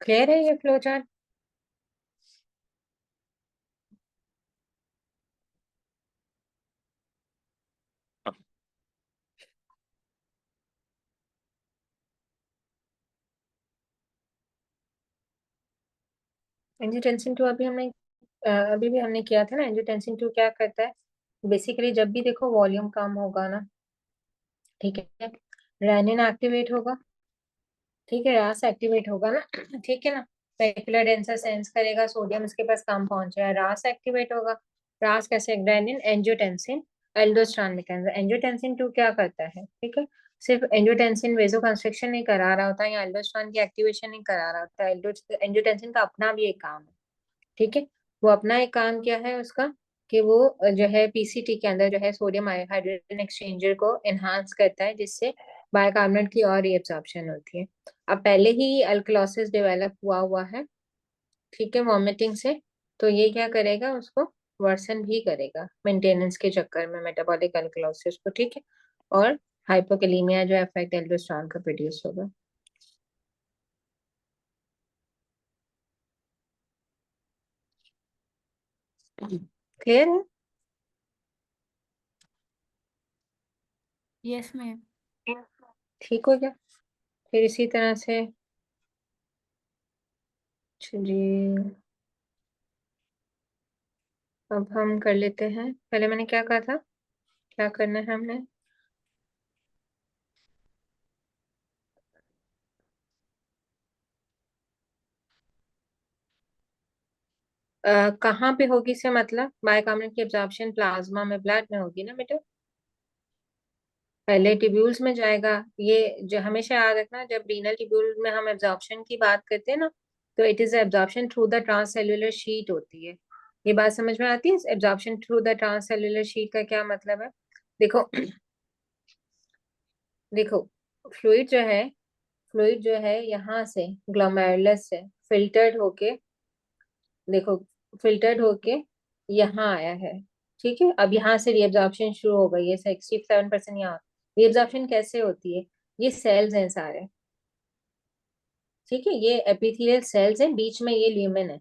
Clear है ये flow chart? Angiotensin 2 अभी भी हमने किया था ना। एंजियोटेंसिन 2 क्या करता है? बेसिकली जब भी देखो वॉल्यूम कम होगा ना, ठीक है, रेनिन एक्टिवेट होगा, ठीक है, रास एक्टिवेट होगा ना, ठीक है ना। पेनिकुलर डेंसा सेंस करेगा सोडियम इसके पास कम पहुंच रहा है, रास एक्टिवेट होगा। रास कैसे? Renin, angiotensin, aldosterone mechanism. Angiotensin 2 क्या करता है? ठीक है, सिर्फ एंजियोटेंसिन वेजो कंस्ट्रिक्शन नहीं करा रहा होता या एल्डोस्ट्रान की एक्टिवेशन नहीं करा रहा होता। एंजियोटेंसिन का अपना भी एक काम है, ठीक है। वो अपना एक काम क्या है उसका, कि वो जो है पीसीटी के अंदर जो है सोडियम हाइड्रोजन एक्सचेंजर को एनहांस करता है, जिससे बाइकार्बोनेट की और रीअब्जॉर्प्शन होती है। अब पहले ही अल्कलोसिस डेवलप हुआ हुआ है, ठीक है, वॉमिटिंग से, तो ये क्या करेगा, उसको वर्सन भी करेगा मेंटेनेंस के चक्कर में मेटाबॉलिक अल्कलोसिस को, ठीक है। और हाइपोकैलीमिया जो इफेक्ट एल्डोस्टेरोन का प्रोड्यूस होगा। क्लियर है? Yes ma'am. ठीक हो गया। फिर इसी तरह से जी, अब हम कर लेते हैं। पहले मैंने क्या कहा था, क्या करना है हमने? कहाँ पे होगी से मतलब बाइकार्बोनेट की एब्जॉर्प्शन प्लाज्मा में, ब्लड में होगी ना बेटा। पहले ट्यूब्यूल्स में जाएगा। ये जो हमेशा याद रखना, जब रीनल ट्यूब्यूल में हम एब्जॉर्प्शन की बात करते हैं ना, तो it is absorption through the transcellular sheet होती है। ये बात समझ में आती है? Absorption through the transcellular sheet का क्या मतलब है? देखो देखो, फ्लूइड जो है, फ्लूइड जो है यहाँ से ग्लोमेरुलस से फिल्टर्ड होके, देखो, फिल्टर्ड होके यहाँ आया है, ठीक है। अब यहाँ से रीअब्जॉर्प्शन शुरू हो गई है, 67% यहाँ। रीअब्जॉर्प्शन कैसे होती है? ये सेल्स हैं सारे, ठीक है, ये एपिथेलियल सेल्स हैं, बीच में ये ल्यूमेन है।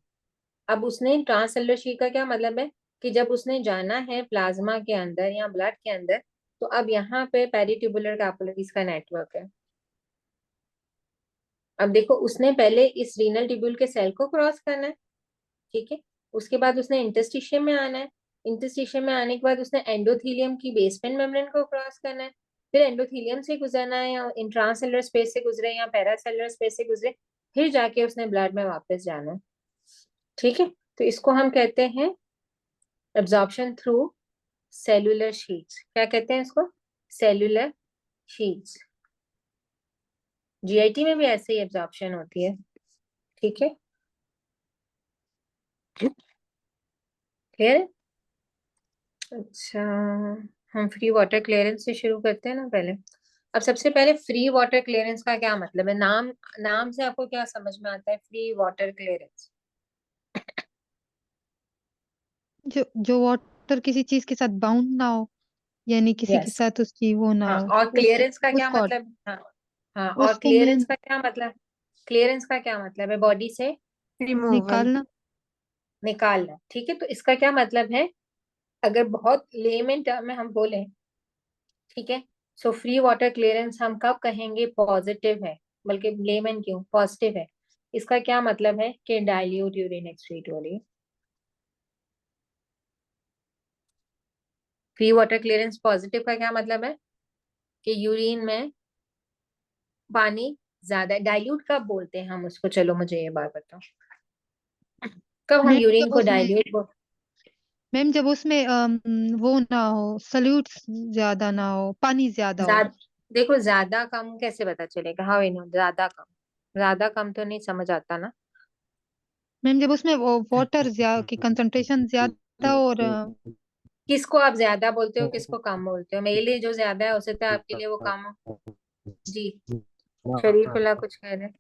अब उसने ट्रांससेलुलर शीट का क्या मतलब है, कि जब उसने जाना है प्लाज्मा के अंदर या ब्लड के अंदर, तो अब यहाँ पे पेरिट्यूबुलर कैपिलरीज का नेटवर्क है। अब देखो, उसने पहले इस रीनल ट्यूब्यूल के सेल को क्रॉस करना है, ठीक है। उसके बाद उसने इंटरस्टिशियम में आना है। इंटरस्टिशियम में आने के बाद उसने एंडोथीलियम की बेसमेंट मेम्ब्रेन को क्रॉस करना है। फिर एंडोथीलियम से गुजरना है, या इंट्रासेलुलर स्पेस से गुजरे या पैरासेलुलर स्पेस से गुजरे, फिर जाके उसने ब्लड में वापस जाना है, ठीक है। तो इसको हम कहते हैं एब्जॉर्प्शन थ्रू सेलुलर शीट्स। क्या कहते हैं इसको? Cellular sheets. जीआईटी में भी ऐसे ही एब्जॉर्प्शन होती है, ठीक है। क्लियर है? अच्छा, हम फ्री वाटर क्लियरेंस से शुरू करते हैं ना पहले। अब सबसे पहले फ्री वाटर क्लियरेंस का क्या मतलब है? नाम, नाम से आपको क्या समझ में आता है फ्री वाटर क्लियरेंस? जो जो वाटर किसी चीज के साथ बाउंड ना हो, यानी किसी के यस। साथ उसकी वो ना हाँ, हो, और उस क्लियरेंस का क्या उसको मतलब? हाँ, हाँ, और उसको क्लियरेंस मैम का क्या मतलब? क्लियरेंस का क्या मतलब है? बॉडी से रिमूवल, निकालना। निकालना, ठीक है। तो इसका क्या मतलब है, अगर बहुत लेमन टर्म में हम बोले, ठीक है, सो फ्री वाटर क्लियरेंस हम कब कहेंगे पॉजिटिव है, बल्कि लेमन क्यों पॉजिटिव है? इसका क्या मतलब है कि डाइल्यूट यूरिन एक्सक्रीट हो रही है। फ्री वाटर क्लियरेंस पॉजिटिव का क्या मतलब है, कि यूरिन में पानी ज्यादा। डाइल्यूट कब बोलते हैं हम उसको? चलो मुझे ये बात बताओ, कब हम मैम यूरिन जब को उसमें डाइल्यूट बोल? मैम जब उसमें वो ना हो, सल्यूट ज्यादा ना हो, पानी ज्यादा हो। ज्यादा, देखो ज्यादा कम कैसे पता चलेगा? हाँ नो, ज्यादा कम, ज्यादा कम तो नहीं समझ आता ना। मैम जब उसमें वो वाटर की कंसंट्रेशन ज्यादा और किसको आप ज्यादा बोलते हो, किसको कम बोलते हो? मेरे लिए जो ज्यादा है हो सकता है आपके लिए वो कम हो। जी, शरीफुल्लाह कुछ कह रहे हैं?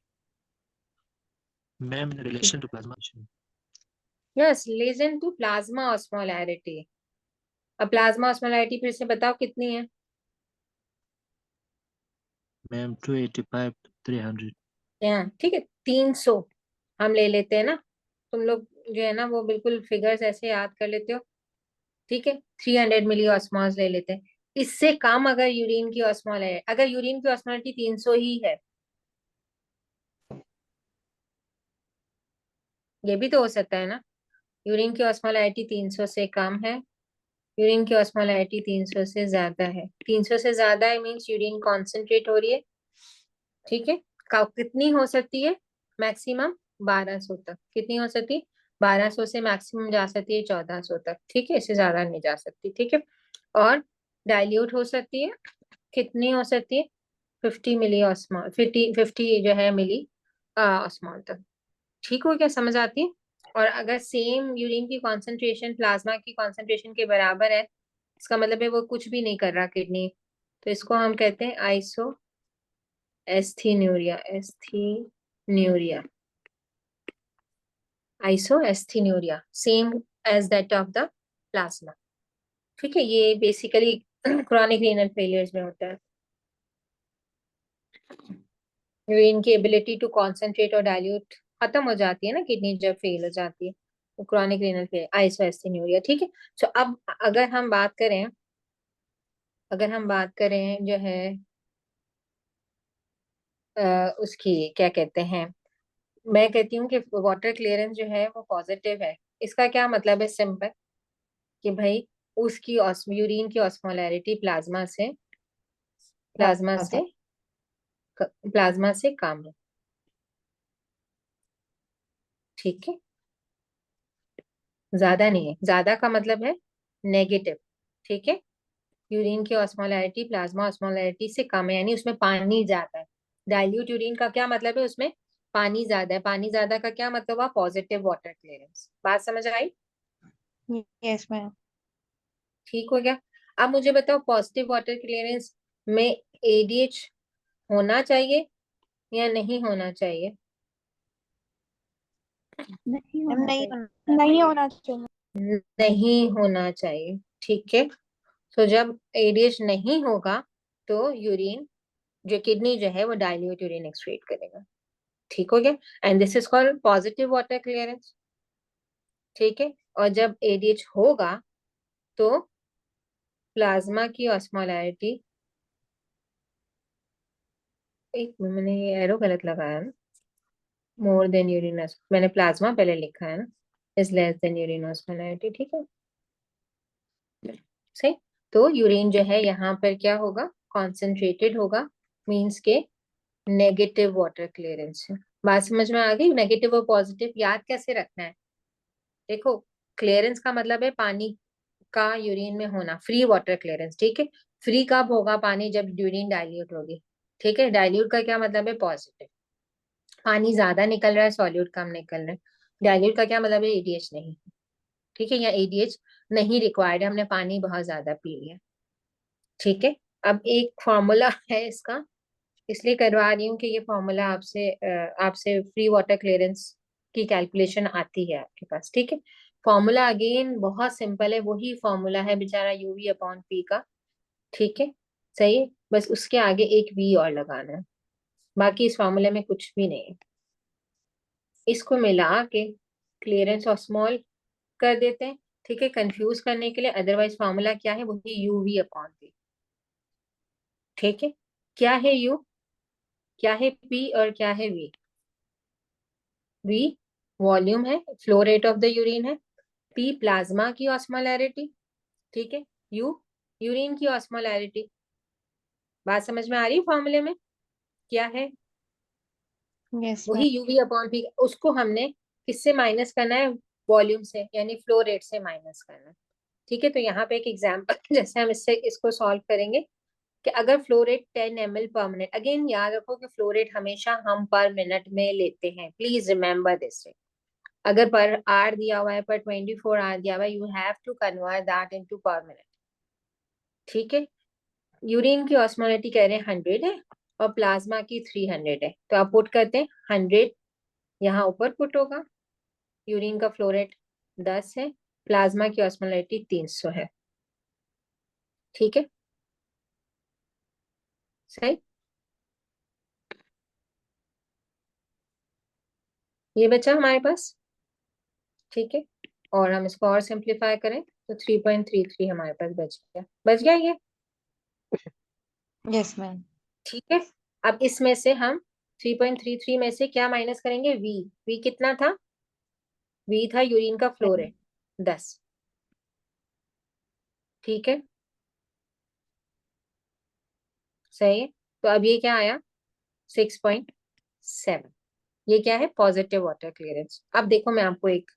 Ma'am in relation to plasma. Yes, listen to plasma osmolarity. अब प्लाज्मा ऑस्मोलैरिटी फिर से बताओ कितनी है? मैम 285 300। यहाँ ठीक है, 300। हम ले लेते हैं ना, तुम लोग जो है ना वो बिल्कुल फिगर्स ऐसे याद कर लेते हो, ठीक है। 300 मिली ले लेते हैं। इससे कम अगर यूरिन की ऑस्मोल है, अगर यूरिन की ऑस्मोलिटी 300 ही है, ये भी तो हो सकता है ना, यूरिन की ऑस्मोलैरिटी 300 से कम है, यूरिन की ऑस्मोलैरिटी 300 से ज्यादा है, 300 से ज्यादा है मीन्स यूरिन कॉन्सेंट्रेट हो रही है, ठीक है। कितनी हो सकती है, मैक्सिमम 1200 तक, कितनी हो सकती है, 1200 से मैक्सिमम जा सकती है 1400 तक, ठीक है, इससे ज्यादा नहीं जा सकती, ठीक है। और डाइल्यूट हो सकती है, कितनी हो सकती है, 50 मिली ऑस्मॉल, 50 जो है मिली ऑस्मॉल तक, ठीक हो गया, समझ आती है। और अगर सेम यूरिन की कॉन्सेंट्रेशन प्लाज्मा की कॉन्सेंट्रेशन के बराबर है, इसका मतलब है वो कुछ भी नहीं कर रहा किडनी, तो इसको हम कहते हैं isosthenuria, sthenuria, isosthenuria, same as that of the plasma, ठीक है। ये बेसिकली क्रॉनिक रीनल फेलियर्स में होता है, यूरिन की एबिलिटी टू कॉन्सेंट्रेट और डाइल्यूट खत्म हो जाती है ना किडनी जब फेल हो जाती है, तो क्रॉनिक रीनल फेलियर आइसोएस्टिनुरिया, ठीक है। तो अब अगर हम बात करें जो है उसकी क्या कहते हैं, मैं कहती हूँ कि वाटर क्लियरेंस जो है वो पॉजिटिव है। इसका क्या मतलब है, सिंपल, कि भाई उसकी यूरिन की ऑस्मोलैरिटी प्लाज्मा ज्यादा। से प्लाज्मा से कम है, ठीक है। ज्यादा नहीं है, ज्यादा का मतलब है नेगेटिव, ठीक है। यूरिन की ऑस्मोलैरिटी प्लाज्मा ऑस्मोलैरिटी से कम है, यानी उसमें पानी ज्यादा है। डाइल्यूट यूरिन का क्या मतलब है, उसमें पानी ज्यादा है, पानी ज्यादा का क्या मतलब हुआ, पॉजिटिव वाटर क्लियरेंस, बात समझ आई, यस मैम। ठीक हो गया। अब मुझे बताओ पॉजिटिव वाटर क्लियरेंस में एडीएच होना चाहिए या नहीं होना चाहिए, नहीं मैम होना नहीं चाहिए। होना नहीं होना चाहिए। नहीं होना चाहिए, ठीक है। तो जब एडीएच नहीं होगा तो यूरिन जो किडनी जो है वो डाइल्यूट यूरिन एक्सक्रीट करेगा, ठीक हो गया। And this is called positive water clearance, ठीक है। और जब एडीएच होगा तो प्लाज्मा की ऑस्मोलैरिटी, एक मिनट, मैंने ये एरो गलत लगाया ना, मोर देन यूरिन, मैंने प्लाज्मा पहले लिखा है ना, is less than urine osmolarity, ठीक है, सही। तो यूरिन जो है यहाँ पर क्या होगा, कॉन्सेंट्रेटेड होगा, मीन्स के नेगेटिव वाटर क्लियरेंस है। बात समझ में आ गई, नेगेटिव और पॉजिटिव याद कैसे रखना है, देखो, क्लियरेंस का मतलब है पानी का यूरिन में होना, फ्री वाटर क्लियरेंस, ठीक है। फ्री कब होगा पानी, जब यूरिन डाइल्यूट होगी, ठीक है। डाइल्यूट का क्या मतलब है, पॉजिटिव, पानी ज्यादा निकल रहा है, सॉल्यूट कम निकल रहा है। डाइल्यूट का क्या मतलब है, एडीएच नहीं, ठीक है, या एडीएच नहीं रिक्वायर्ड है, हमने पानी बहुत ज्यादा पी लिया, ठीक है। अब एक फॉर्मूला है इसका, इसलिए करवा रही हूँ कि ये फॉर्मूला आपसे फ्री वाटर क्लियरेंस की कैलकुलेशन आती है आपके पास, ठीक है। फॉर्मूला अगेन बहुत सिंपल है, वही फॉर्मूला है बेचारा, यूवी अपॉन पी का, ठीक है, सही है। बस उसके आगे एक वी और लगाना है, बाकी इस फॉर्मूले में कुछ भी नहीं है। इसको मिला के क्लियरेंस और स्मॉल कर देते हैं, ठीक है, कंफ्यूज करने के लिए, अदरवाइज फॉर्मूला क्या है, वही यूवी अपॉन पी, ठीक है। क्या है यू, क्या है पी और क्या है वी, वी वॉल्यूम है, flow rate of the urine है, पी प्लाज्मा की ऑस्मोलैरिटी, ठीक है, यू यूरिन की ऑस्मोलैरिटी, बात समझ में आ रही है, फॉर्मूले में क्या है, यस वही मैम। यूवी अपॉन पी, उसको हमने किससे माइनस करना है, वॉल्यूम से, यानी फ्लो रेट से माइनस करना है, ठीक है। तो यहाँ पे एक एग्जांपल जैसे हम इसको सॉल्व करेंगे, कि अगर फ्लो रेट 10 ml पर मिनट, अगेन याद रखो कि फ्लो रेट हमेशा हम पर मिनट में लेते हैं, प्लीज रिमेम्बर दिस, अगर पर आर दिया हुआ है, पर 24 आर दिया हुआ है, you have to convert that into per minute, ठीक है। यूरिन की ऑस्मोलिटी कह रहे हैं 100 है, और प्लाज्मा की 300 है, तो आप पुट करते हैं 100, यहाँ ऊपर पुट होगा, यूरिन का फ्लो रेट 10 है, प्लाज्मा की ऑस्मोलिटी 300 है, ठीक है, सही। ये बचा हमारे पास, ठीक है। और हम इसको और सिंप्लीफाई करें तो 3.33 हमारे पास बच गया ये, यस मैम। ठीक है। अब इसमें से हम 3.33 में से क्या माइनस करेंगे, वी। वी कितना था, वी था यूरिन का फ्लो रेट 10, ठीक है, सही है। तो अब ये क्या आया, 6.7। ये क्या है, पॉजिटिव वाटर क्लियरेंस। अब देखो मैं आपको एक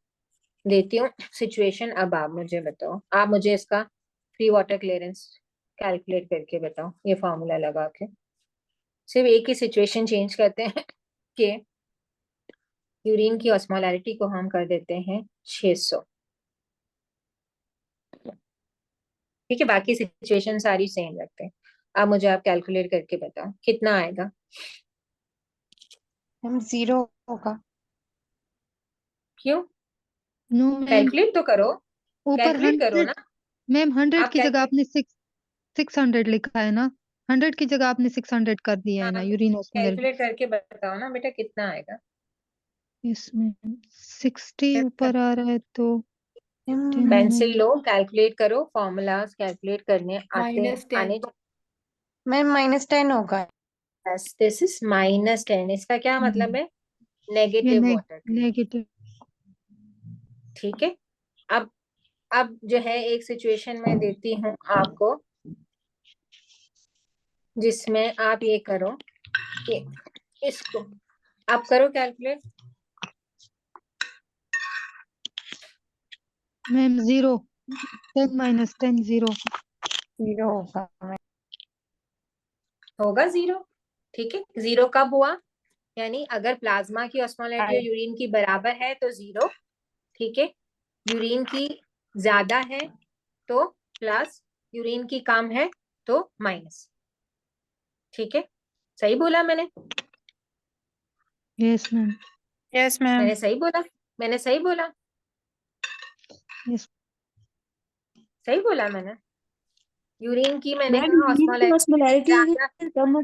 देती हूँ सिचुएशन, अब आप मुझे बताओ, आप मुझे इसका फ्री वाटर क्लियरेंस कैलकुलेट करके बताओ, ये फॉर्मूला लगा के। सिर्फ एक ही सिचुएशन चेंज करते हैं कि यूरिन की ऑस्मोलैरिटी को हम कर देते हैं 600, ठीक है, बाकी सिचुएशन सारी सेम रखते हैं। अब मुझे आप कैलकुलेट करके बताओ कितना आएगा। मैम 0 होगा। क्यों, नो मैम, कैलकुलेट तो करो, ऊपर कैलकुलेट करो 100। ना। मैम 100 आप की जगह कैलकुलेट, आपने 600 लिखा है ना। 100 की जगह आपने 600 कर दिया है हाँ ना यूरिन ऑस्मोलर। कैलकुलेट करके बताओ ना बेटा कितना आएगा। इसमें 60 ऊपर आ रहा है तो 10 पेंसिल मिनट। लो, कैलकुलेट करो, फॉर्मूलाज कैलकुलेट करने आते -10। आने। मैम -10 होगा। दिस इज -10, इसका क्या मतलब है, ये नेगेटिव वाटर, नेगेटिव। ठीक है। अब अब जो है एक सिचुएशन में देती हूँ आपको, जिसमें आप ये करो कि इसको आप करो कैलकुलेट। मैम 0। 10 - 10 0। 0 होगा। होगा जीरो, ठीक है। जीरो कब हुआ, यानी अगर प्लाज्मा की ऑस्मोलैरिटी और यूरिन की बराबर है तो जीरो, ठीक है। यूरिन की ज्यादा है तो प्लस, यूरिन की कम है तो माइनस, ठीक है। सही बोला मैंने, यस मैम। Yes ma'am. मैंने सही बोला, मैंने सही बोला, यस सही बोला मैंने। यूरिन की मैंने मैम, कहा यूरिन की ऑस्मोलैरिटी ऑस्मोलैरिटी ज्यादा, कम।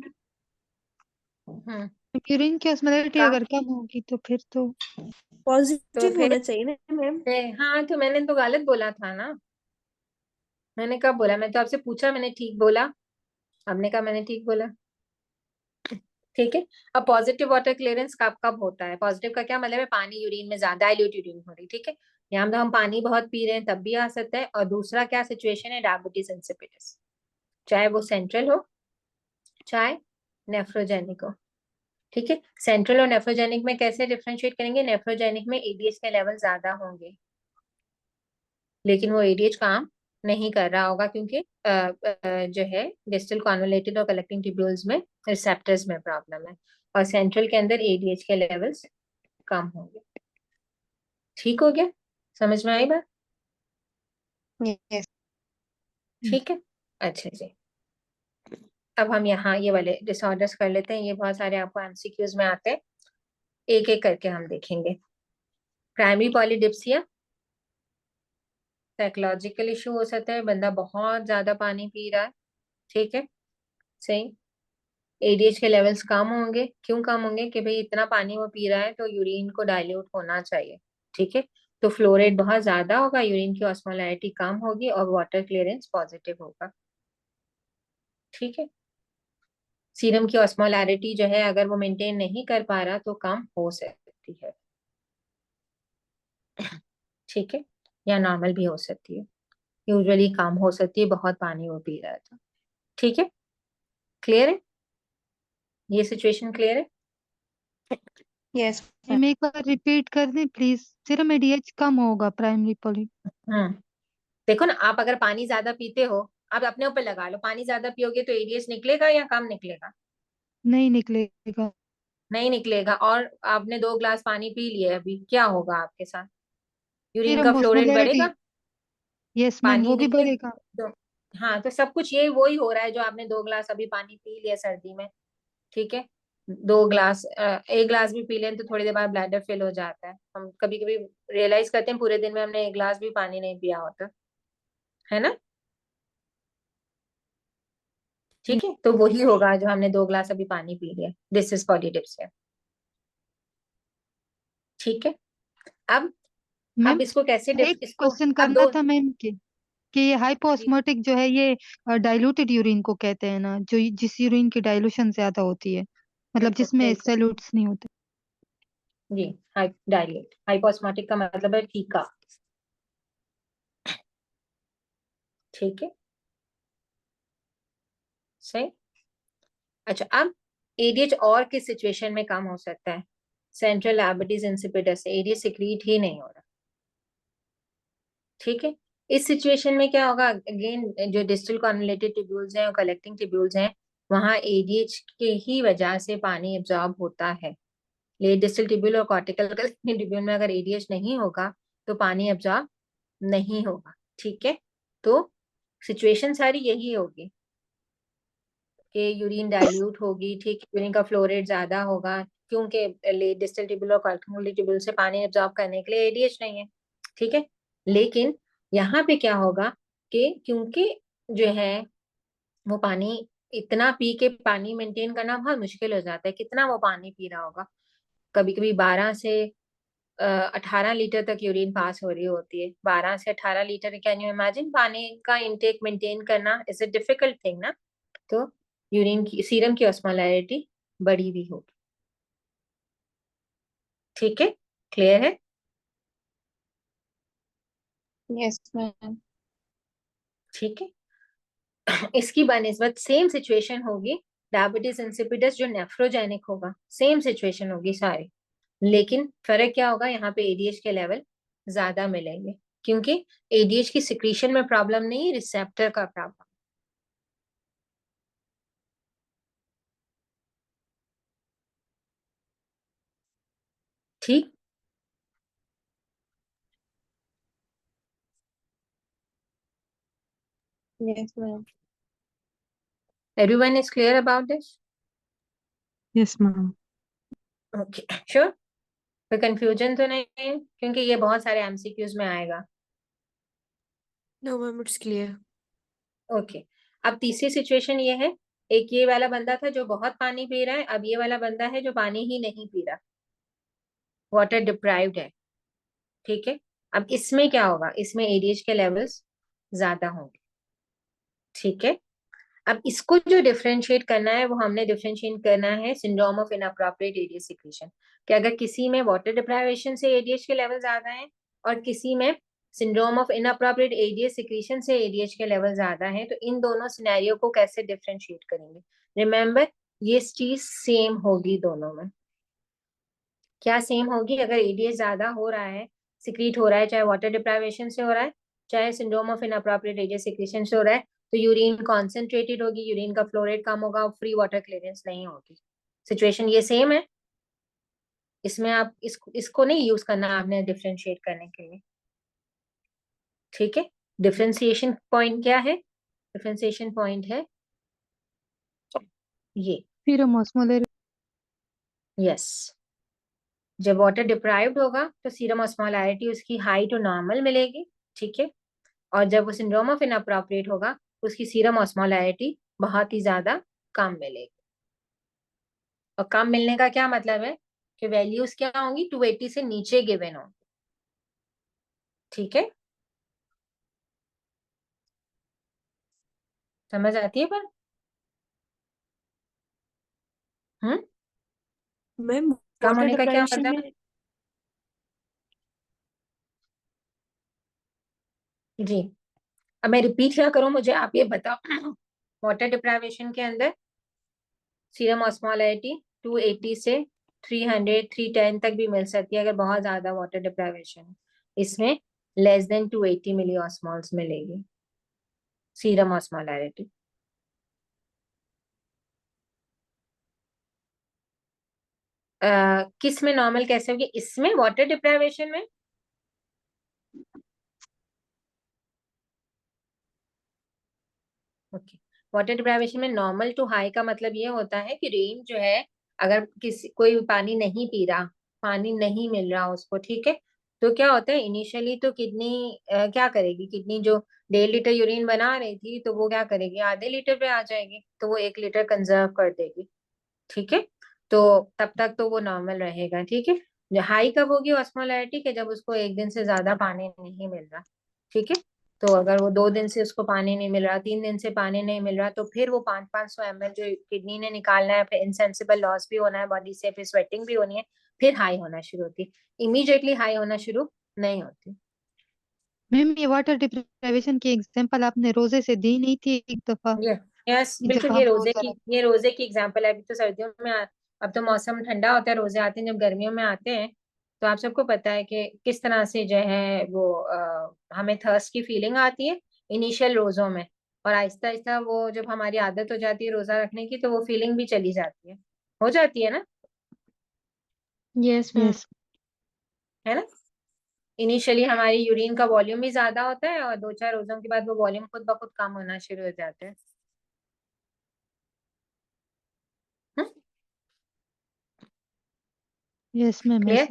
हम्म, यूरिन की ऑस्मोलैरिटी कम, अगर कम होगी तो फिर तो तो पॉजिटिव फिर होना चाहिए ना मैम। हाँ तो मैंने तो गलत बोला था ना, मैंने कब बोला, मैं तो आपसे पूछा, मैंने ठीक बोला, आपने कहा मैंने ठीक बोला, ठीक है। अब पॉजिटिव वाटर क्लियरेंस कब कब होता है, पॉजिटिव का क्या मतलब है, पानी यूरिन में ज्यादा, डाइल्यूट यूरिन हो रही, ठीक है। यहाँ तो हम पानी बहुत पी रहे हैं तब भी आ सकता है। और दूसरा क्या सिचुएशन है, डायबिटीज इंसिपिडस, चाहे वो सेंट्रल हो चाहे नेफ्रोजेनिक हो, ठीक है। सेंट्रल और नेफ्रोजेनिक में कैसे डिफरेंशिएट करेंगे, नेफ्रोजेनिक में एडीएच के लेवल ज्यादा होंगे, लेकिन वो एडीएच काम नहीं कर रहा होगा क्योंकि जो है डिस्टल कॉन्वोलेटेड और कलेक्टिंग ट्यूब्यूल्स में रिसेप्टर्स में प्रॉब्लम है। और सेंट्रल के अंदर एडीएच के लेवल्स कम होंगे, ठीक हो गया, समझ में आई बात, यस। ठीक है। अच्छा जी, अब हम यहाँ ये वाले डिसऑर्डर्स कर लेते हैं, ये बहुत सारे आपको एमसीक्यूज में आते हैं, एक एक करके हम देखेंगे। प्राइमरी पॉलीडिप्सिया साइकोलॉजिकल इशू हो सकता है, बंदा बहुत ज्यादा पानी पी रहा है, ठीक है, सही। एडीएच के लेवल्स कम होंगे, क्यों कम होंगे, कि भाई इतना पानी वो पी रहा है तो यूरिन को डाइल्यूट होना चाहिए, ठीक है। तो फ्लोरेट बहुत ज्यादा होगा, यूरिन की ऑस्मोलैरिटी कम होगी और वाटर क्लियरेंस पॉजिटिव होगा, ठीक है। सीरम की ऑस्मोलैरिटी जो है अगर वो मेंटेन नहीं कर पा रहा तो कम हो सकती है, ठीक है, या नॉर्मल भी हो सकती है, यूजुअली कम हो सकती है, बहुत पानी वो पी रहा है तो, ठीक है। क्लियर है, ये सिचुएशन क्लियर है। यस मैम, एक बार रिपीट कर दें प्लीज। सिर्फ एडीएच कम होगा प्राइमरी पोली। हम्म, देखो ना, आप अगर पानी ज्यादा पीते हो, आप अपने ऊपर लगा लो, पानी ज्यादा पियोगे तो एडीएच निकलेगा या कम निकलेगा, नहीं निकलेगा। नहीं निकलेगा। और आपने 2 ग्लास पानी पी लिए अभी, क्या होगा आपके साथ, यूरिन का सिर्फ फ्लो रेट ऑस्मोलैरिटी। बढ़ेगा, यस मैम, पानी वो भी निकलेगा, बढ़ेगा। तो हाँ तो सब कुछ ये वही हो रहा है जो आपने 2 ग्लास अभी पानी पी लिया सर्दी में, ठीक है। 2 ग्लास, 1 ग्लास भी पी लें तो थोड़ी देर बाद ब्लैडर फिल हो जाता है, हम कभी कभी रियलाइज करते हैं पूरे दिन में हमने 1 ग्लास भी पानी नहीं पिया होता, है ना, ठीक है। तो वही होगा जो हमने 2 ग्लास अभी पानी पी लिया, दिस इज पॉलीडिप्सिया, ठीक है। अब मैम इसको कैसे एक इसको क्वेश्चन अब करना दो। था मैम कि ये हाइपोस्मोटिक जो है ये डाइल्यूटेड यूरिन को कहते हैं ना, जो जिस यूरिन की डाइल्यूशन ज्यादा होती है, मतलब बिल्कुल जिसमें बिल्कुल सैल्यूट्स नहीं होते। जी। डायलेट हाइपोस्मोटिक का मतलब है फीका। ठीक है, सही। अच्छा, अब एडीएच और किस सिचुएशन में कम हो सकता है? सेंट्रल डायबिटीज इंसिपिडस से एडीएच सिक्रीट ही नहीं हो रहा। ठीक है, इस सिचुएशन में क्या होगा? अगेन जो डिस्टल कॉन्वोलेटेड ट्यूब्यूल्स हैं और कलेक्टिंग ट्यूब्यूल्स हैं, वहां एडीएच के ही वजह से पानी एब्जॉर्ब होता है। लेट डिस्टल ट्यूब्यूल और कॉर्टिकल कलेक्टिंग ट्यूब्यूल में अगर एडीएच नहीं होगा तो पानी एब्जॉर्ब नहीं होगा। ठीक है, तो सिचुएशन सारी यही होगी कि यूरिन डाइल्यूट होगी। ठीक, यूरिन का फ्लो रेट ज्यादा होगा क्योंकि लेट डिस्टल ट्यूब्यूल और कॉर्टिकल ट्यूब्यूल से पानी एब्जॉर्ब करने के लिए एडीएच नहीं है। ठीक है, लेकिन यहाँ पे क्या होगा कि क्योंकि जो है वो पानी इतना पी के पानी मेंटेन करना बहुत मुश्किल हो जाता है। कितना वो पानी पी रहा होगा? कभी कभी 12 से 18 लीटर तक यूरिन पास हो रही होती है। 12 से 18 लीटर, कैन यू इमेजिन? पानी का इंटेक मेंटेन करना इज अ डिफिकल्ट थिंग ना। तो यूरिन की सीरम की ऑस्मोलैरिटी बढ़ी हुई होगी। ठीक है, क्लियर है? Yes ma'am. ठीक है, इसकी बनिस्बत सेम सिचुएशन होगी डायबिटीज इंसिपिडस जो नेफ्रोजेनिक होगा। सेम सिचुएशन होगी सारी, लेकिन फर्क क्या होगा? यहाँ पे एडीएच के लेवल ज्यादा मिलेंगे क्योंकि एडीएच की सिक्रीशन में प्रॉब्लम नहीं, रिसेप्टर का प्रॉब्लम। ठीक, yes ma'am. Everyone is clear about this? Yes ma'am. Okay, sure. कोई कंफ्यूजन तो नहीं है? क्योंकि ये बहुत सारे एमसीक्यूज में आएगा। No ma'am, it's clear. Okay, अब तीसरी सिचुएशन ये है। एक ये वाला बंदा था जो बहुत पानी पी रहा है, अब ये वाला बंदा है जो पानी ही नहीं पी रहा, वाटर डिप्राइव्ड है। ठीक है, अब इसमें क्या होगा? इसमें एडीएच के लेवल्स ज्यादा होंगे। ठीक है, अब इसको जो डिफरेंशिएट करना है वो हमने डिफरेंशिएट करना है syndrome of inappropriate ADH secretion. कि अगर किसी में वाटर डिप्राइवेशन से एडीएच के लेवल ज्यादा हैं और किसी में syndrome of inappropriate ADH secretion से एडीएच के लेवल ज्यादा हैं, तो इन दोनों सिनेरियो को कैसे डिफरेंशिएट करेंगे? रिमेंबर, ये चीज सेम होगी दोनों में। क्या सेम होगी? अगर एडीएच ज्यादा हो रहा है, सिक्रीट हो रहा है, चाहे वाटर डिप्राइवेशन से हो रहा है, चाहे syndrome of inappropriate ADH secretion से हो रहा है, तो यूरिन कॉन्सेंट्रेटेड होगी, यूरिन का फ्लो रेट कम होगा, फ्री वाटर क्लियरेंस नहीं होगी। सिचुएशन ये सेम है। इसमें आप इसको नहीं यूज करना आपने डिफरेंशिएट करने के लिए। ठीक है, डिफरेंशिएशन पॉइंट क्या है? डिफरेंशिएशन पॉइंट है ये। फिर हम ऑस्मोलर यस, जब वाटर डिप्राइव्ड होगा तो सीरम ऑस्मोलैरिटी उसकी हाई टू नॉर्मल मिलेगी। ठीक है, और जब वो सिंड्रोम ऑफ इनअप्रोप्रिएट होगा उसकी सीरम ऑस्मोलैरिटी बहुत ही ज्यादा कम मिलेगी। और कम मिलने का क्या मतलब है? कि वैल्यूज क्या होंगी? 280 से नीचे गिवन होंगी। ठीक है, समझ आती है पर? हम्म, मैम कम वाटर होने का क्या डिप्राइवेशन मतलब? में। जी, अब मैं रिपीट क्या करूं, मुझे आप ये बताओ। वाटर डिप्राइवेशन के अंदर सीरम ऑस्मोलैरिटी 280 से 300 310 तक भी मिल सकती है अगर बहुत ज्यादा वाटर डिप्राइवेशन है। इसमें लेस देन 280 मिली ऑस्मॉल्स मिलेगी सीरम ऑस्मोलैरिटी। किस में नॉर्मल कैसे होगी? इसमें वाटर डिप्राइवेशन में। ओके, वाटर डिप्राइवेशन में नॉर्मल टू हाई का मतलब ये होता है कि रेंज जो है, अगर किसी कोई पानी नहीं पी रहा, पानी नहीं मिल रहा उसको, ठीक है, तो क्या होता है? इनिशियली तो किडनी क्या करेगी? किडनी जो 1.5 लीटर यूरिन बना रही थी तो वो क्या करेगी? आधे लीटर पे आ जाएगी, तो वो 1 लीटर कंजर्व कर देगी। ठीक है, तो तब तक तो वो नॉर्मल रहेगा। ठीक है, जो हाई कब होगी ऑस्मोलैरिटी के, जब उसको एक दिन से ज्यादा पानी नहीं मिल रहा, ठीक है। तो अगर वो 2 दिन से उसको पानी नहीं मिल रहा, 3 दिन से पानी नहीं मिल रहा, तो फिर वो 500-500 ml जो किडनी ने निकालना है, फिर इनसेंसिबल लॉस भी होना है बॉडी से, फिर स्वेटिंग भी होनी है, फिर हाई होना शुरू होती। इमीडिएटली हाई होना शुरू नहीं होती। मैम ये वाटर डिप्राइवेशन की एग्जांपल आपने रोजे से दी नहीं थी एक दफा, ये यस कि जब बिल्कुल, हम रोजा रख। ये रोजे की एग्जांपल है। अभी तो सर्दियों में अब तो मौसम ठंडा होता है, रोजे आते हैं। जब गर्मियों में आते हैं तो आप सबको पता है कि किस तरह से जो है वो हमें थर्स्ट की फीलिंग आती है इनिशियल रोजों में, और आहिस्ता आहिस्ता वो जब हमारी आदत हो जाती है रोजा रखने की, तो वो फीलिंग भी चली जाती है, हो जाती है ना, यस मैम। यस। है ना। इनिशियली हमारी यूरिन का वॉल्यूम भी ज्यादा होता है, और 2-4 रोजों के बाद वो वॉल्यूम खुद ब खुद कम होना शुरू हो जाता है। Yes ma'am clear, yes.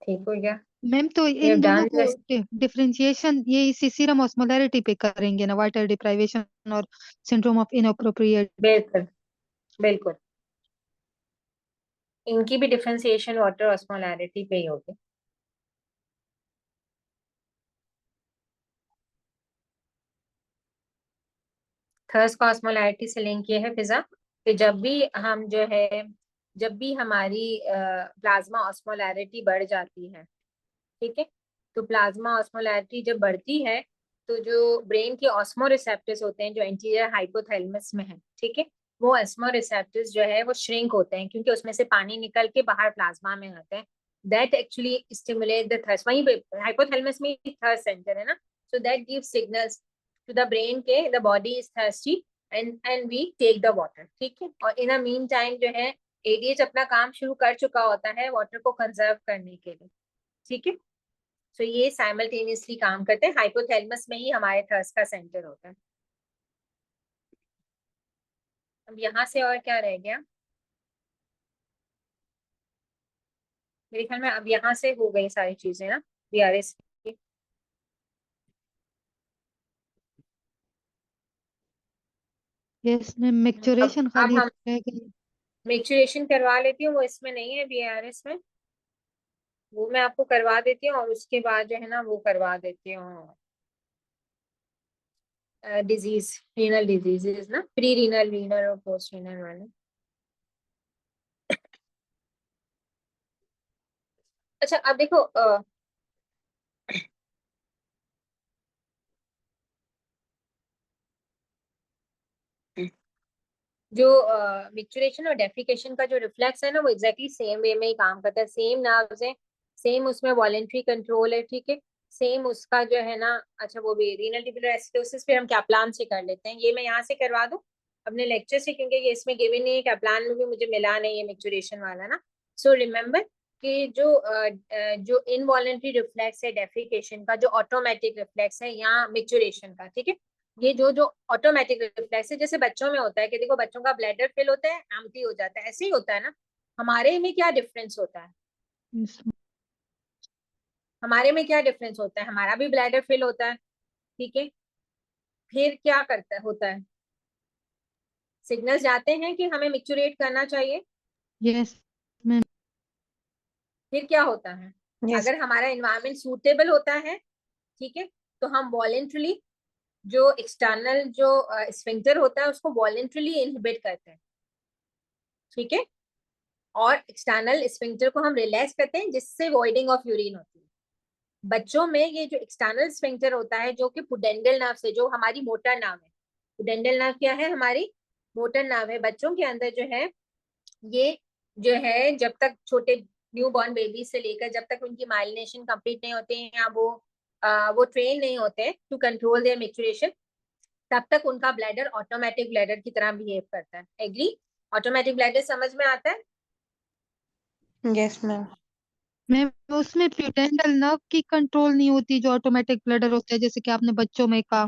ठीक हो गया। मैम तो वी हैव इन दोनों डन को दिस। डिफरेंशिएशन ये इसी सीरम ऑस्मोलैरिटी पे करेंगे ना, वाटर डिप्राइवेशन और सिंड्रोम ऑफ इनअप्रोप्रिएट। बिल्कुल बिल्कुल, इनकी भी डिफरेंशिएशन वाटर ऑस्मोलैरिटी पे ही होगी। थर्स्ट का ऑस्मोलैरिटी से लिंक ये है फिजा, कि जब भी हम जो है, जब भी हमारी प्लाज्मा ऑस्मोलैरिटी बढ़ जाती है, ठीक है, तो प्लाज्मा ऑस्मोलैरिटी जब बढ़ती है, तो जो ब्रेन के ऑस्मो रिसेप्टर्स होते हैं जो एंटीरियर हाइपोथैलेमस में है, ठीक है, वो ऑस्मो रिसेप्टर्स जो है वो श्रिंक होते हैं, क्योंकि उसमें से पानी निकल के बाहर प्लाज्मा में आता है। That actually stimulate the thirst, वहीं पे हाइपोथैलेमस में थर्स्ट सेंटर है ना, so that give signals to the brain के the body is thirsty, and we take the water, ठीक है। और इन अ मीन टाइम जो है एडीएच अपना काम शुरू कर चुका होता है वाटर को कंजर्व करने के लिए, ठीक है। तो ये साइमल्टेनियसली काम करते हैं, हाइपोथैलेमस में ही हमारे थर्स्ट का सेंटर होता है। अब यहाँ से और क्या रह गया, मेरे ख्याल में अब यहाँ से हो गई सारी चीजें ना, बीआरएस की। यस मैम, अब मैक्चुरेशन अब खाली हम रह गई। मेचुरेशन करवा लेती हूँ, वो इसमें नहीं है बीआरएस में, वो मैं आपको करवा देती हूँ, और उसके बाद जो है ना वो करवा देती हूँ डिजीज, रीनल डिजीजेस ना, प्री रीनल, रीनल और पोस्ट रीनल वाले। अच्छा अब देखो जो मिक्चुरेशन और डेफिकेशन का जो रिफ्लेक्स है ना, वो एग्जैक्टली सेम वे में ही काम करता है, सेम नर्व्स है, सेम उसमें वॉलेंट्री कंट्रोल है, ठीक है, सेम उसका जो है ना। अच्छा वो भी रीनल ट्यूबुलर एसिडोसिस फिर हम कैप्लान से कर लेते हैं, ये मैं यहाँ से करवा दूँ अपने लेक्चर से, क्योंकि ये इसमें गिवन नहीं है, कैप्लान में भी मुझे मिला नहीं है मिक्चुरेशन वाला ना। सो रिमेम्बर कि जो इनवॉलेंट्री रिफ्लेक्स है डेफिकेशन का, जो ऑटोमेटिक रिफ्लेक्स है या मिक्चुरेशन का, ठीक है, ये जो जो ऑटोमेटिक रिफ्लेक्स है, जैसे बच्चों में होता है कि देखो बच्चों का ब्लैडर फिल होता है, एम्प्टी हो जाता है, ऐसे ही होता है ना। हमारे में क्या डिफरेंस होता है, यस हमारे में क्या डिफरेंस होता है, हमारा भी ब्लैडर फिल होता है, ठीक है, फिर क्या करता है होता है, सिग्नल्स जाते हैं कि हमें मिक्चुरेट करना चाहिए, यस मैम। फिर क्या होता है, यस। अगर हमारा एनवायरमेंट सूटेबल होता है, ठीक है, तो हम वॉलेंट्रली जो एक्सटर्नल जो स्फिंक्टर होता है उसको वॉलेंट्रली इनहिबिट करते हैं, ठीक है, और एक्सटर्नल स्फिंक्टर को हम रिलैक्स करते हैं, जिससे वॉइडिंग ऑफ यूरिन होती है। बच्चों में ये जो एक्सटर्नल स्फिंक्टर होता है, जो कि पुडेंडल नर्व से, जो हमारी मोटर नर्व है, पुडेंडल नर्व क्या है, हमारी मोटर नर्व है, बच्चों के अंदर जो है ये जो है, जब तक छोटे न्यू बॉर्न बेबी से लेकर जब तक उनकी माइलिनेशन कंप्लीट नहीं होते हैं, या वो ट्रेन नहीं होते टू कंट्रोल देयर मेच्योरेशन, तब तक उनका ब्लैडर ऑटोमेटिक ब्लैडर की तरह बिहेव करता है। एग्री, ऑटोमेटिक ब्लैडर समझ में आता है। Yes ma'am. मैम उसमें प्यूटेंडल नर्व की कंट्रोल नहीं होती, जो ऑटोमेटिक ब्लडर होता है, जैसे कि आपने बच्चों में कहा,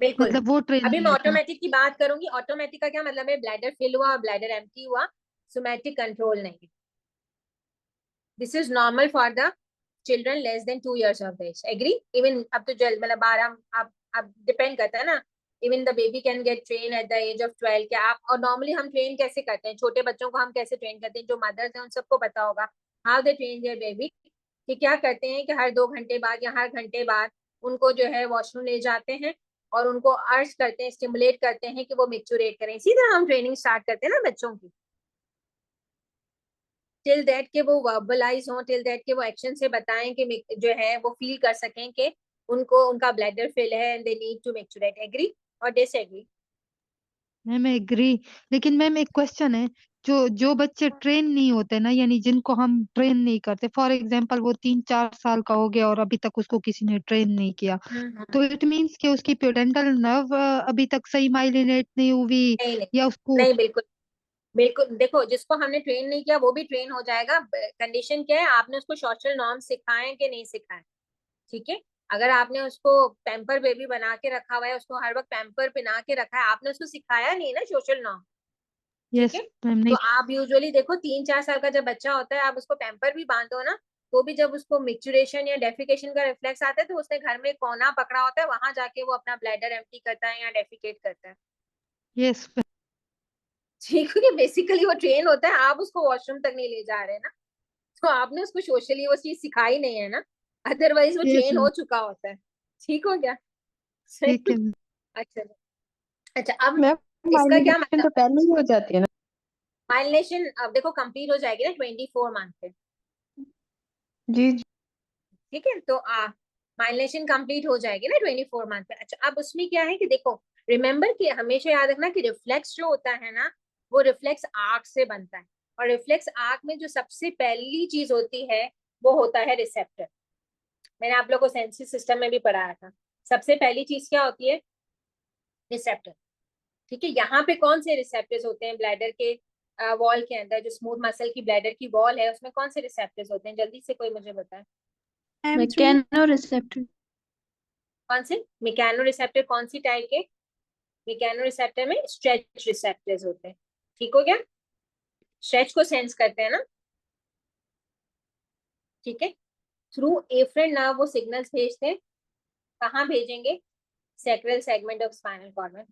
बिल्कुल, मतलब वो ट्रेन अभी नहीं मैं होता। ऑटोमेटिक की बात करूंगी। ऑटोमेटिक का क्या मतलब है, ब्लैडर फिल हुआ और ब्लैडर एम्प्टी हुआ, सोमैटिक कंट्रोल नहीं। This is normal for the children less than 2 years of age. Agree, even अब तो जल मतलब 12, आप डिपेंड करता है ना, even the baby can get train at the age of 12 क्या आप, और नॉर्मली हम ट्रेन कैसे करते हैं छोटे बच्चों को, हम कैसे ट्रेन करते हैं, जो मदर्स हैं उन सबको पता होगा how they train their baby, कि क्या करते हैं कि हर 2 घंटे बाद या हर घंटे बाद उनको जो है वॉशरूम ले जाते हैं और उनको अर्ज करते हैं, स्टिमुलेट करते हैं कि वो मिक्चुरेट करें। इसी तरह हम ट्रेनिंग स्टार्ट करते हैं ना बच्चों की, टिल दैट के वो वर्बलाइज हो, टिल दैट के वो एक्शन से बताएं कि जो है वो फील कर सकें कि उनको उनका ब्लैडर फिल है and they need to micturate. Agree और डिसएग्री? मैम एग्री, लेकिन मैम एक क्वेश्चन है, जो जो बच्चे ट्रेन नहीं होते ना, यानी जिनको हम ट्रेन नहीं करते, फॉर एग्जांपल वो 3-4 साल का हो गया और अभी तक उसको किसी ने ट्रेन नहीं किया, तो इट मीन्स कि उसकी प्यूडेंटल नर्व अभी तक सही माइलिनेट नहीं हुई, नहीं नहीं या उसको। नहीं, बिल्कुल बिल्कुल। देखो जिसको हमने ट्रेन नहीं किया वो भी ट्रेन हो जाएगा। कंडीशन क्या है, आपने उसको सोशल नॉर्म सिखाए कि नहीं सिखाए। ठीक है, अगर आपने उसको पैम्पर बेबी बना के रखा हुआ है, उसको हर वक्त पैम्पर पहना के रखा है, आपने उसको सिखाया नहीं ना सोशल नॉर्म। ठीक यस है, मैम, तो नहीं। आप यूजुअली देखो 3-4 साल का जब बच्चा होता है आप उसको पैम्पर भी बांधो ना, तो भी जब उसको मिक्चुरेशन या डेफिकेशन का रिफ्लेक्स आता है तो उसने घर में कोना पकड़ा होता है, वहां जाके वो अपना ब्लैडर एम्प्टी करता है या डेफिकेट करता है। यस ठीक है, बेसिकली वो ट्रेन होता है, आप उसको वॉशरूम तक नहीं ले जा रहे ना, तो आपने उसको सोशली वो चीज सिखाई नहीं है ना, अदरवाइज वो यस ट्रेन मैम, हो चुका होता है। ठीक हो गया? ठीक है सही। मैम। अच्छा अच्छा, अब मैम इसका क्या माइग्रेशन मतलब, तो पहले ही हो जाती है ना। माइलिनेशन अब देखो कंप्लीट हो जाएगी ना 24 मंथ पे। जी जी। ठीक है, तो माइलिनेशन कंप्लीट हो जाएगी ना 24 मंथ पे। अच्छा, अब उसमें क्या है कि देखो, रिमेम्बर कि हमेशा याद रखना कि रिफ्लेक्स जो होता है ना, वो रिफ्लेक्स आर्क से बनता है, और रिफ्लेक्स आर्क में जो सबसे पहली चीज होती है वो होता है रिसेप्टर। मैंने आप लोगों को सेंसरी सिस्टम में भी पढ़ाया था, सबसे पहली चीज क्या होती है? रिसेप्टर। ठीक है, यहाँ पे कौन से रिसेप्टर्स होते हैं ब्लैडर के वॉल के अंदर, जो स्मूथ मसल की ब्लैडर की वॉल है उसमें कौन से रिसेप्टर्स होते हैं, जल्दी से कोई मुझे बताए। Mechano receptor. कौन से मैकेनो रिसेप्टर, कौन सी टाइप के? मैकेनो रिसेप्टर में स्ट्रेच रिसेप्टर्स होते हैं। ठीक हो गया, स्ट्रेच को सेंस करते हैं ना। ठीक है, थ्रू एफरेंट नर्व वो सिग्नल्स भेजते हैं, कहाँ भेजेंगे? Sacral segment of spinal cord में।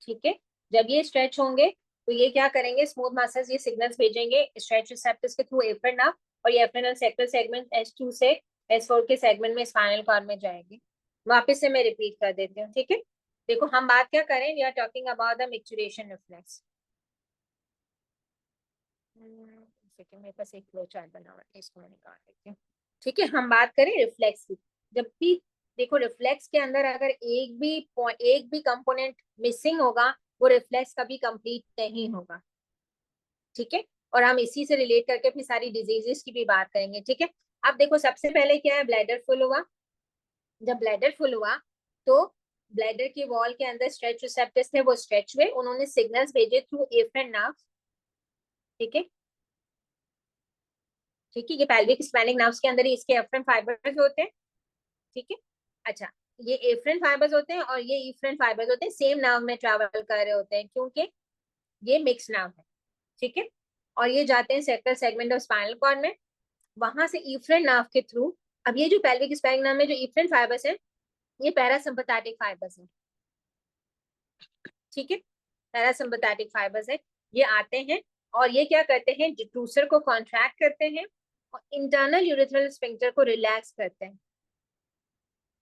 ठीक है, जब ये स्ट्रेच होंगे तो ये क्या करेंगे, स्मूथ मसल्स ये सिग्नल्स भेजेंगे स्ट्रेच रिसेप्टर्स के थ्रू एफरेंट नर्व, और ये एफरेंट सैक्रल सेगमेंट S2 से S4 के सेगमेंट में स्पाइनल कॉर्ड में जाएगी। वापस से मैं रिपीट कर देती हूँ। ठीक है, देखो हम बात क्या करें, we are talking about the micturition reflex. मेरे पास एक फ्लो चार्ट बना हुआ है, इसको मैं निकाल देती हूँ। ठीक है, हम बात करें रिफ्लेक्स की। जब भी देखो रिफ्लेक्स के अंदर अगर एक भी कंपोनेंट मिसिंग होगा, वो रिफ्लेक्स कभी कंप्लीट नहीं होगा। ठीक है, और हम इसी से रिलेट करके फिर सारी डिजीजेस की भी बात करेंगे। ठीक है, अब देखो सबसे पहले क्या है, ब्लैडर फुल हुआ। जब ब्लैडर फुल हुआ तो ब्लैडर की वॉल के अंदर स्ट्रेच रिसेप्टर्स थे, वो स्ट्रेच हुए, उन्होंने सिग्नल्स भेजे थ्रू एफरेंट नर्व। ठीक है, ठीक है, ये पेल्विक स्पाइनिक नर्व्स के अंदर ही इसके एफरेंट फाइबर्स होते हैं। ठीक है, अच्छा, ये एफरेंट फाइबर्स होते हैं और ये इफरेंट फाइबर्स होते हैं, सेम नर्व में ट्रैवल कर रहे होते हैं क्योंकि ये मिक्स नर्व है। ठीक है, और ये जाते हैं sacral segment of spinal cord में, वहां से इफरेंट नर्व के थ्रू। अब ये जो पेल्विक स्पाइनिक नर्व में जो इफरेंट फाइबर्स हैं, ये पैरासिम्पैथेटिक फाइबर्स हैं। ठीक है, पैरासिम्पैथेटिक फाइबर्स है, ये आते हैं और ये क्या करते हैं, डिट्रूसर को कॉन्ट्रैक्ट करते हैं और इंटरनल यूरेथ्रल स्फिंक्टर को रिलैक्स करते हैं,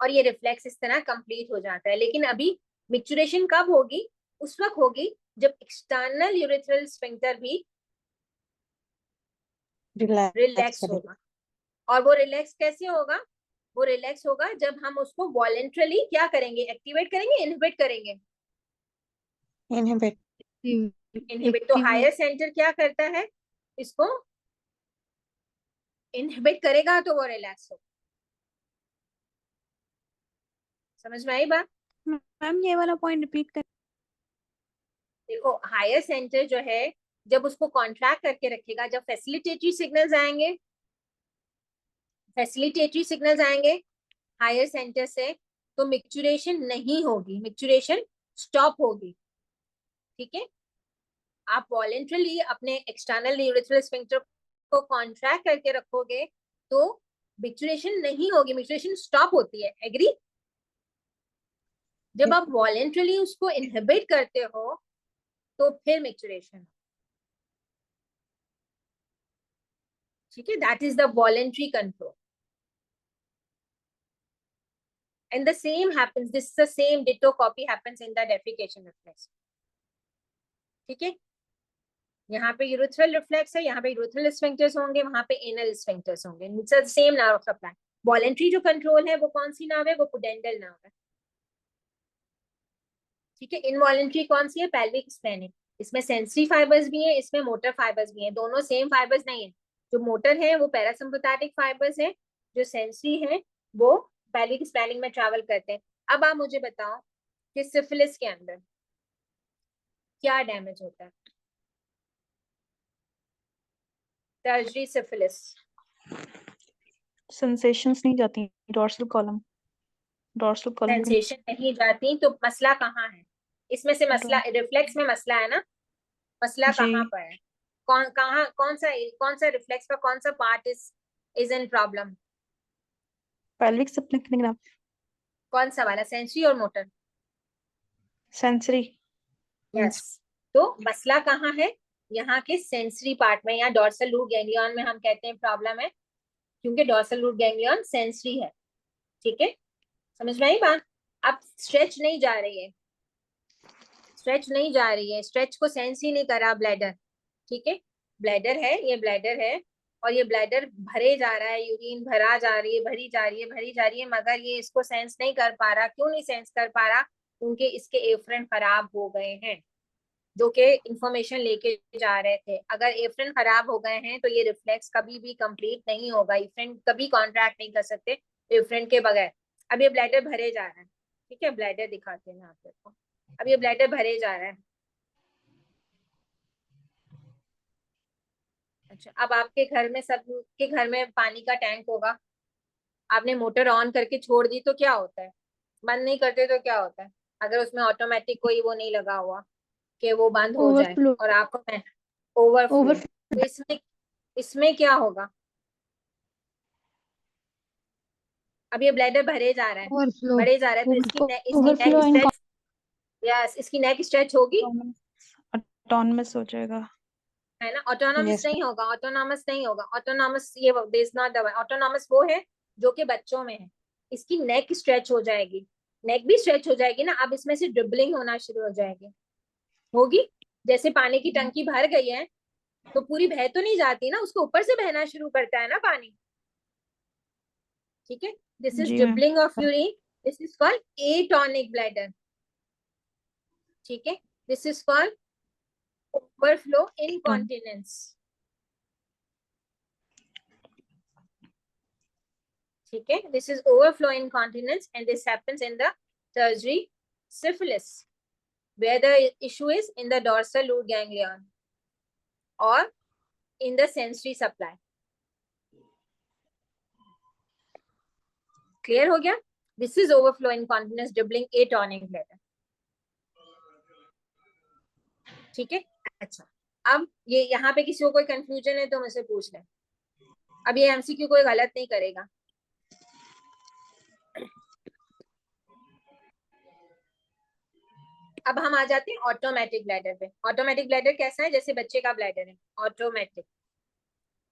और ये रिफ्लेक्स इस तरह कंप्लीट हो जाता है। लेकिन अभी मिक्चुरेशन कब होगी? उस वक्त होगी जब एक्सटर्नल यूरेथ्रल स्फिंक्टर भी रिलैक्स रिलैक्स करेगा। होगा। और वो रिलैक्स कैसे होगा? वो रिलैक्स होगा जब हम उसको वॉलेंट्रली क्या करेंगे, एक्टिवेट करेंगे, इनहिबिट करेंगे। इनहिबिट। इनहिबिट, तो एक्टिव। हायर सेंटर क्या करता है, इसको इनहिबिट करेगा तो वो रिलैक्स होगा। समझ में आई बात? मैम ये वाला पॉइंट रिपीट कर। देखो हायर सेंटर जो है, जब उसको कॉन्ट्रैक्ट करके रखेगा, जब फैसिलिटेटरी सिग्नल्स आएंगे, फैसिलिटेटरी सिग्नल्स आएंगे हायर सेंटर से, तो मिक्चुरेशन नहीं होगी, मिक्चुरेशन स्टॉप होगी। ठीक है, आप वॉलेंट्रली अपने एक्सटर्नल यूरेथ्रल स्फिंक्टर को कॉन्ट्रैक्ट करके रखोगे तो मिक्चुरेशन नहीं होगी, मिक्चुरेशन स्टॉप होती है। एग्री? जब आप वॉलेंट्रली उसको इनहिबिट करते हो तो फिर मैच्योरेशन, ठीक है, that is the voluntary control. And the same happens, this is the same ditto copy happens in the defecation reflex. ठीक है, यहाँ पे यूरेथ्रल रिफ्लेक्स है, यहाँ पे यूरेथ्रल स्फिंक्टर्स होंगे, वहां पे एनल स्फिंक्टर्स होंगे. It's the same nerve supply. Voluntary जो कंट्रोल है वो कौन सी नर्व है? वो पुडेंडल नर्व है. ठीक है, इनवॉलेंट्री कौन सी है? Pelvic splenic. इसमें सेंसरी फाइबर्स भी हैं, इसमें मोटर फाइबर्स भी हैं. दोनों सेम फाइबर्स नहीं है. जो मोटर है वो पैरासिम्पैथेटिक फाइबर्स है, जो सेंसरी है वो पेल्विक स्प्लेनिक में ट्रैवल करते हैं. अब आप मुझे बताओ कि सिफिलिस के अंदर क्या डैमेज होता है? Tertiary syphilis. सेंसेशंस नहीं जाती डोर्सल कॉलम सेंसेशन नहीं जाती, तो मसला कहाँ है इसमें से? मसला रिफ्लेक्स में मसला है ना. मसला जी. कहाँ पर है? कौन सा रिफ्लेक्स का कौन सा part is in problem? Pelvic splenic, कौन सा वाला? सेंसरी और मोटर? सेंसरी. यस. तो मसला कहाँ है? यहाँ के सेंसरी पार्ट में, या डोर्सल रूट गैंग्लियन में हम कहते हैं प्रॉब्लम है, क्योंकि डोर्सल रूट गैंग्लियन सेंसरी है. ठीक है, समझ में आई बात? अब स्ट्रेच नहीं जा रही है, स्ट्रेच नहीं जा रही है, स्ट्रेच को सेंस ही नहीं करा ब्लैडर. ठीक है, ब्लैडर है, ये ब्लैडर है, और ये ब्लैडर भरे जा रहा है, यूरिन भरा जा रही है, भरी जा रही है, भरी जा रही है, मगर ये इसको सेंस नहीं कर पा रहा. क्यों नहीं सेंस कर पा रहा? क्योंकि इसके एफ्रन खराब हो गए हैं, जो कि इंफॉर्मेशन लेके जा रहे थे. अगर एफ्रन खराब हो गए हैं तो ये रिफ्लेक्स कभी भी कंप्लीट नहीं होगा. एफ्रन कभी कॉन्ट्रैक्ट नहीं कर सकते एफ्रन के बगैर. अब ये ब्लैडर भरे जा रहा है. ठीक है, ब्लैडर दिखाते हैं आपको. अब ये ब्लैडर भरे जा रहा है. अच्छा, अब आपके घर में, सबके घर में पानी का टैंक होगा. आपने मोटर ऑन करके छोड़ दी तो क्या होता है? बंद नहीं करते तो क्या होता है? अगर उसमें ऑटोमेटिक कोई वो नहीं लगा हुआ कि वो बंद हो जाए, ओवरफ्लो. और आपको ओवरफ्लो, तो इसमें क्या होगा? अब ये ब्लैडर भरे जा रहा है, ओवरफ्लो. भरे जा रहा है, तो इसकी नेक ओवरफ्लो इन स्ट्रेच, यस, इसकी नेक स्ट्रेच होगी, ऑटोनमस हो जाएगा. है ना. Autonomous yes. नहीं होगा, ऑटोनॉमस नहीं होगा. ऑटोनॉमस ये दिस नॉट द, ऑटोनॉमस वो है जो कि बच्चों में है. इसकी नेक स्ट्रेच हो जाएगी, नेक भी स्ट्रेच हो जाएगी ना. अब इसमें से ड्रिबलिंग होना शुरू हो जाएगी, होगी. जैसे पानी की टंकी भर गई है तो पूरी बह तो नहीं जाती ना, उसको ऊपर से बहना शुरू करता है ना पानी. ठीक है, दिस इज जी ma'am. Dribbling of urine. This is called atonic bladder. ठीक है, this is called overflow incontinence. ठीक है, this is overflow incontinence, and this happens in the tertiary syphilis, where the issue is in the dorsal root ganglion or in the sensory supply. Clear हो गया? This is overflow incontinence dribbling atonic bladder. ठीक है. अच्छा, अब ये यहाँ पे किसी को कोई कंफ्यूजन है तो मुझसे पूछ लें. अब ये एमसीक्यू कोई गलत नहीं करेगा. अब हम आ जाते हैं ऑटोमेटिक ब्लैडर पे. ऑटोमेटिक ब्लैडर कैसा है? जैसे बच्चे का ब्लैडर है ऑटोमेटिक.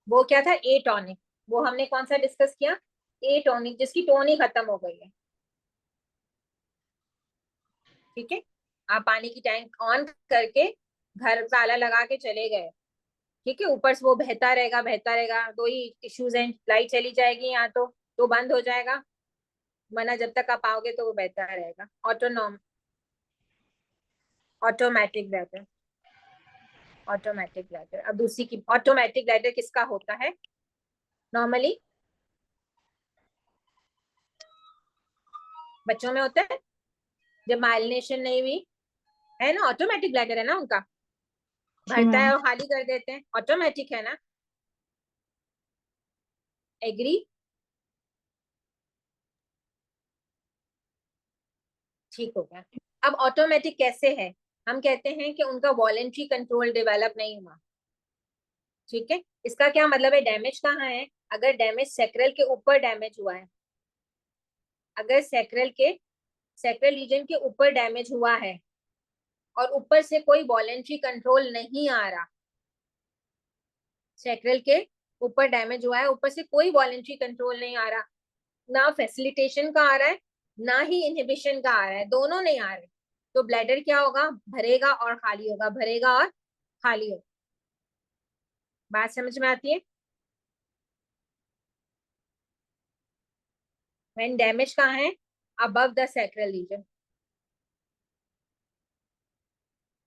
वो क्या था? एटॉनिक. वो हमने कौन सा डिस्कस किया? एटॉनिक, जिसकी टोन ही खत्म हो गई है. ठीक है, आप पानी की टैंक ऑन करके घर ताला लगा के चले गए. ठीक है, ऊपर से वो बहता रहेगा, बहता रहेगा. दो ही इश्यूज हैं, लाइट चली जाएगी यहाँ तो बंद हो जाएगा, वरना जब तक आप आओगे तो वो बहता रहेगा. Automatic bladder. Automatic bladder. अब दूसरी की ऑटोमेटिक ब्लैडर किसका होता है नॉर्मली? बच्चों में होता है जब माइलिनेशन नहीं हुई है ना. ऑटोमेटिक ब्लैडर है ना उनका, भरता है और खाली कर देते हैं. ऑटोमेटिक है ना. एग्री? ठीक हो गया. अब ऑटोमेटिक कैसे है? हम कहते हैं कि उनका वॉलेंट्री कंट्रोल डेवलप नहीं हुआ. ठीक है, इसका क्या मतलब है? डैमेज कहाँ है? अगर डैमेज सैक्रल के ऊपर डैमेज हुआ है, अगर सैक्रल के सैक्रल रीजन के ऊपर डैमेज हुआ है और ऊपर से कोई वॉलेंट्री कंट्रोल नहीं आ रहा, सैक्रल के ऊपर डैमेज हुआ है, ऊपर से कोई वॉलेंट्री कंट्रोल नहीं आ रहा, ना फैसिलिटेशन का आ रहा है ना ही इनहिबिशन का आ रहा है, दोनों नहीं आ रहे, तो ब्लैडर क्या होगा, भरेगा और खाली होगा, भरेगा और खाली होगा। बात समझ में आती है? व्हेन डैमेज कहाँ है, above the sacral region,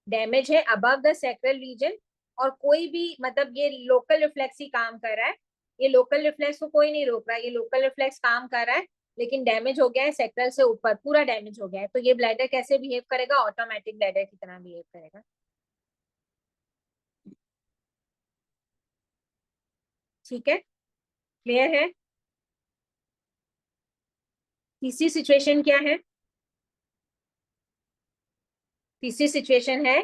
damage है अबव द सैक्रल रीजन, और कोई भी मतलब ये लोकल रिफ्लेक्स ही काम कर रहा है, ये लोकल रिफ्लेक्स को कोई नहीं रोक रहा है, ये लोकल रिफ्लेक्स काम कर रहा है, लेकिन डैमेज हो गया है सैक्रल से ऊपर, पूरा डैमेज हो गया है, तो ये ब्लैडर कैसे बिहेव करेगा, ऑटोमेटिक ब्लैडर की तरह बिहेव करेगा। ठीक है, क्लियर है? तीसरी सिचुएशन क्या है, तीसरी सिचुएशन है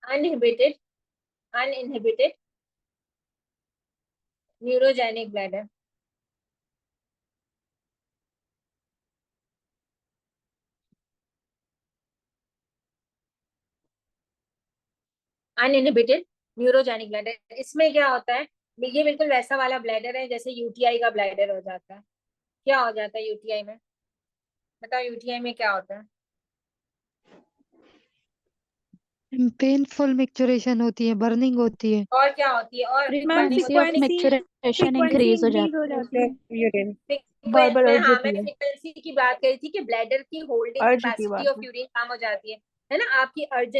uninhibited neurogenic bladder. Uninhibited neurogenic bladder, इसमें क्या होता है, ये बिल्कुल वैसा वाला ब्लैडर है जैसे यूटीआई का ब्लैडर हो जाता है। क्या हो जाता है यूटीआई में, बताओ यूटीआई में क्या होता है? पेनफुल मिक्चुरेशन होती है, बर्निंग होती है। और क्या होती है, और मैम burning होती है, फ्रीक्वेंसी इंक्रीज हो जाती फ्रीक्वेंसी बार में, हाँ मैं होती है, फ्रीक्वेंसी की बात करी थी कि ब्लैडर की होल्डिंग अर्ज की कैपेसिटी बात ऑफ यूरिन कम हो जाती है ना, आपकी अर्ज